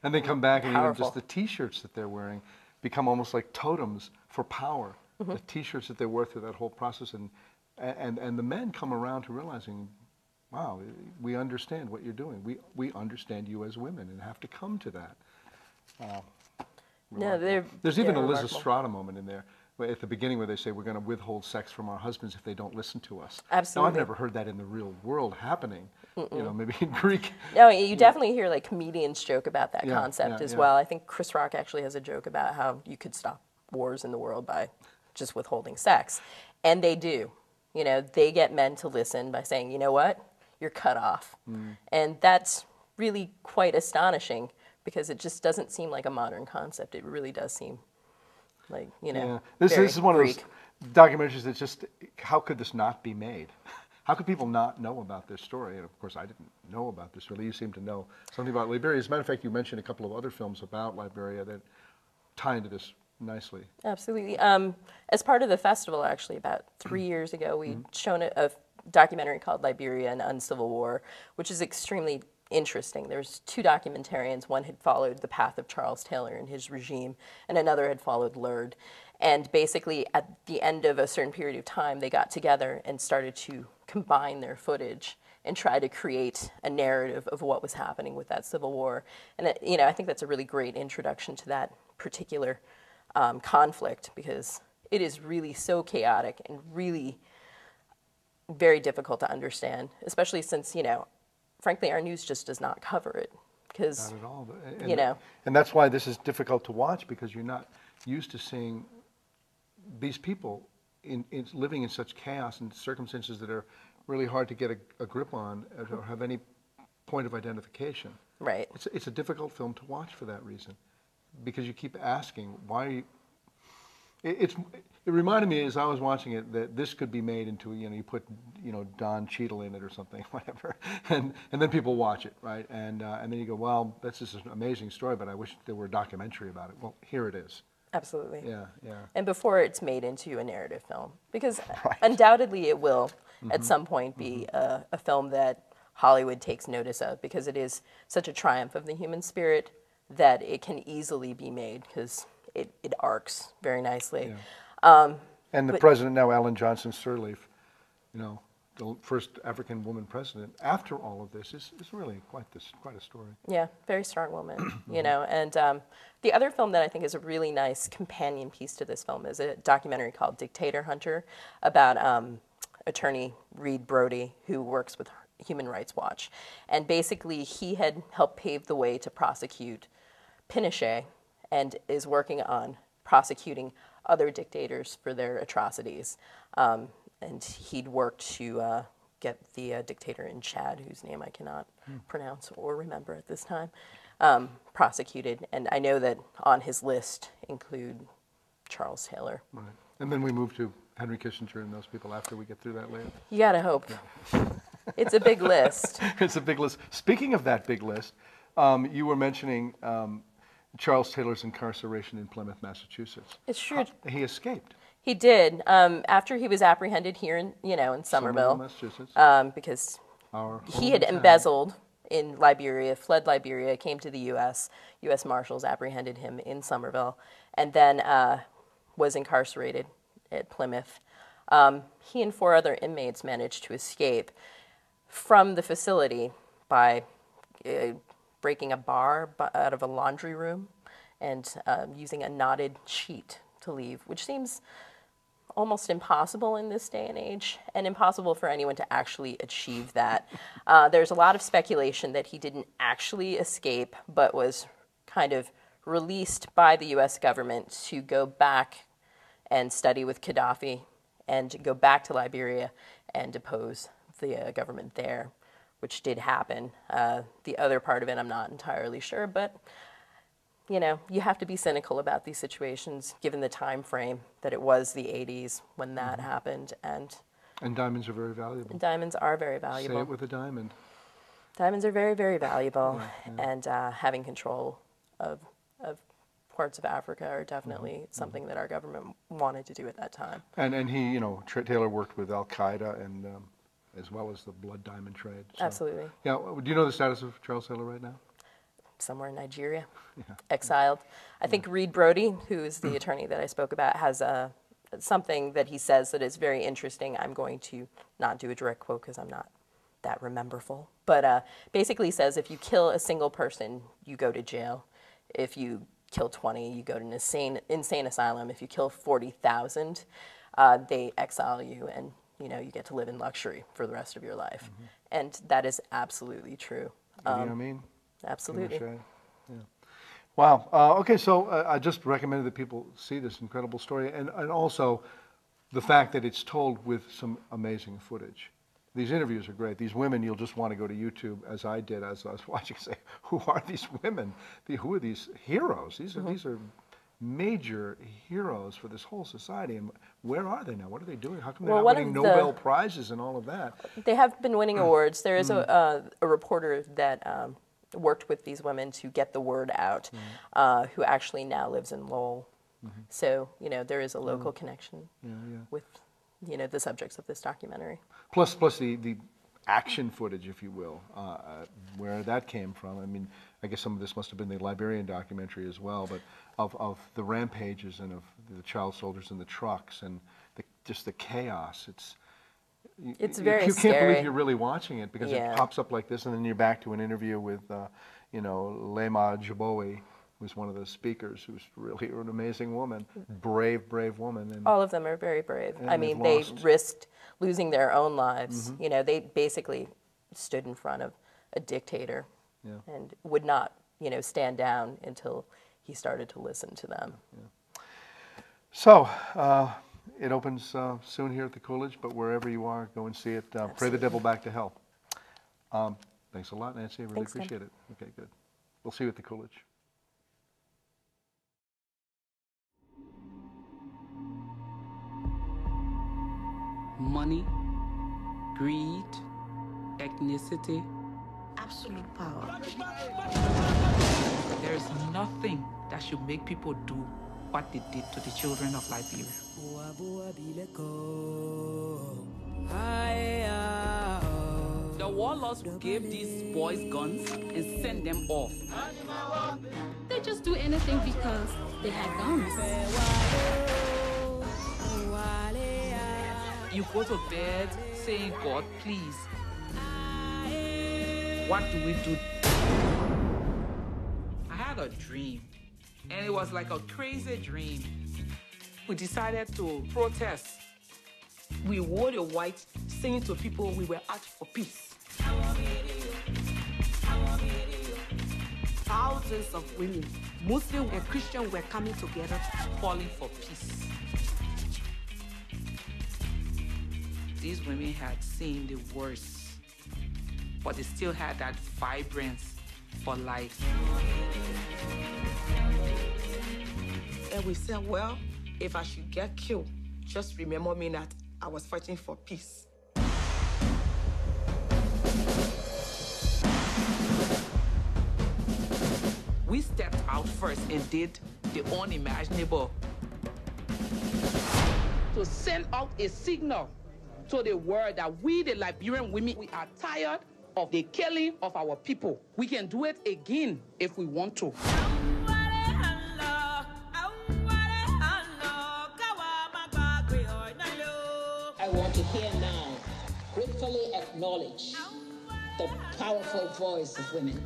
And they come back and even Powerful. just the T-shirts that they're wearing become almost like totems for power. The T-shirts that they wore through that whole process, and the men come around to realizing, wow, we understand what you're doing. We understand you as women and have to come to that. No, There's even they're a Liz remarkable. Estrada moment in there at the beginning where they say we're going to withhold sex from our husbands if they don't listen to us. Absolutely. Now, I've never heard that in the real world happening. You know, maybe in Greek. No, you definitely hear like comedians joke about that Yeah, concept yeah, as yeah. well. I think Chris Rock actually has a joke about how you could stop wars in the world by just withholding sex. And they do. You know, they get men to listen by saying, you know what, you're cut off. And that's really quite astonishing because it just doesn't seem like a modern concept. It really does seem like, you know, Yeah. This very is one Greek. of those documentaries that just, how could this not be made? How could people not know about this story? And of course, I didn't know about this really. You seem to know something about Liberia. As a matter of fact, you mentioned a couple of other films about Liberia that tie into this nicely. Absolutely. As part of the festival, actually, about 3 years ago, we'd shown a documentary called Liberia, an Uncivil War, which is extremely interesting. There's two documentarians. One had followed the path of Charles Taylor and his regime, and another had followed Lurd. And basically, at the end of a certain period of time, they got together and started to combine their footage and try to create a narrative of what was happening with that civil war. And you know, I think that's a really great introduction to that particular conflict because it is really so chaotic and really very difficult to understand, especially since, you know, frankly, our news just does not cover it. Because, Not at all. you know. And that's why this is difficult to watch because you're not used to seeing these people in living in such chaos and circumstances that are really hard to get a grip on or have any point of identification. Right. It's a difficult film to watch for that reason, because you keep asking why. It reminded me as I was watching it that this could be made into, you know, you put, you know, Don Cheadle in it or something, whatever, and then people watch it, right? And then you go, well, that's just an amazing story, but I wish there were a documentary about it. Well, here it is. Absolutely. Yeah, yeah. And before it's made into a narrative film, because Right. undoubtedly it will at some point be a film that Hollywood takes notice of, because it is such a triumph of the human spirit that it can easily be made because it arcs very nicely. Yeah. And the president now, Ellen Johnson Sirleaf, you know, the first African woman president after all of this is really quite a story. Yeah, very strong woman, you know. And the other film that I think is a really nice companion piece to this film is a documentary called Dictator Hunter about attorney Reed Brody, who works with Human Rights Watch. And basically he had helped pave the way to prosecute Pinochet and is working on prosecuting other dictators for their atrocities. And he'd worked to get the dictator in Chad, whose name I cannot pronounce or remember at this time, prosecuted. And I know that on his list include Charles Taylor. Right. And then we move to Henry Kissinger and those people after we get through that later. You gotta hope. It's a big list. It's a big list. Speaking of that big list, you were mentioning Charles Taylor's incarceration in Plymouth, Massachusetts. It's true. He escaped. He did. After he was apprehended here in, you know, in Somerville, Massachusetts. because Our he had hometown. embezzled in Liberia, fled Liberia, came to the U.S. U.S. Marshals apprehended him in Somerville, and then was incarcerated at Plymouth. He and 4 other inmates managed to escape from the facility by breaking a bar out of a laundry room and using a knotted sheet to leave, which seems almost impossible in this day and age, and impossible for anyone to actually achieve that. There's a lot of speculation that he didn't actually escape, but was kind of released by the U.S. government to go back and study with Gaddafi and go back to Liberia and depose the government there, which did happen. The other part of it, I'm not entirely sure, but you know, you have to be cynical about these situations, given the time frame that it was the 80s when that happened, and diamonds are very valuable. diamonds are very valuable. Say it with a diamond. Diamonds are very, very valuable, Yeah. and having control of parts of Africa are definitely something that our government wanted to do at that time. And he, you know, Taylor worked with Al Qaeda and as well as the blood diamond trade. So. Absolutely. Yeah. Do you know the status of Charles Taylor right now? somewhere in Nigeria, exiled. I think Reed Brody, who is the attorney that I spoke about, has something that he says that is very interesting. I'm going to not do a direct quote because I'm not that rememberful. But basically says if you kill a single person, you go to jail. If you kill 20, you go to an insane asylum. If you kill 40,000, they exile you, and you get to live in luxury for the rest of your life. And that is absolutely true. You know what I mean? Absolutely. Yeah. Wow. Okay, so I just recommended that people see this incredible story, and also the fact that it's told with some amazing footage. These interviews are great. These women, you'll just want to go to YouTube, as I did as I was watching, say, who are these women? Who are these heroes? These are major heroes for this whole society. And where are they now? What are they doing? How come they're not winning Nobel Prizes and all of that? They have been winning awards. There is a reporter that worked with these women to get the word out, who actually now lives in Lowell. So, there is a local connection with, the subjects of this documentary. Plus the action footage, if you will, where that came from. I mean, I guess some of this must have been the Liberian documentary as well, but of the rampages and of the child soldiers in the trucks and just the chaos. It's very you scary. can't believe you're really watching it because it pops up like this, and then you're back to an interview with, Lema Jabowi, who's one of the speakers, who's really an amazing woman, brave woman. And all of them are very brave. I mean, they risked losing their own lives. They basically stood in front of a dictator and would not, stand down until he started to listen to them. So, it opens soon here at the Coolidge, but wherever you are, go and see it. Pray the devil back to hell. Thanks a lot, Nancy. I really appreciate it. Okay, good. We'll see you at the Coolidge. Money, greed, ethnicity, absolute power. There is nothing that should make people do what they did to the children of Liberia. The warlords gave these boys guns and sent them off. They just do anything because they have guns. You go to bed saying, God, please. What do we do? I had a dream, and it was like a crazy dream. We decided to protest. We wore the white, saying to people we were out for peace. Thousands of women, Muslim and Christian, were coming together, calling for peace. These women had seen the worst, but they still had that vibrance for life. And we said, well, if I should get killed, just remember me that I was fighting for peace. We stepped out first and did the unimaginable. To send out a signal to the world that we, the Liberian women, we are tired of the killing of our people. We can do it again if we want to. I want to hear now, gratefully acknowledge the powerful voice of women.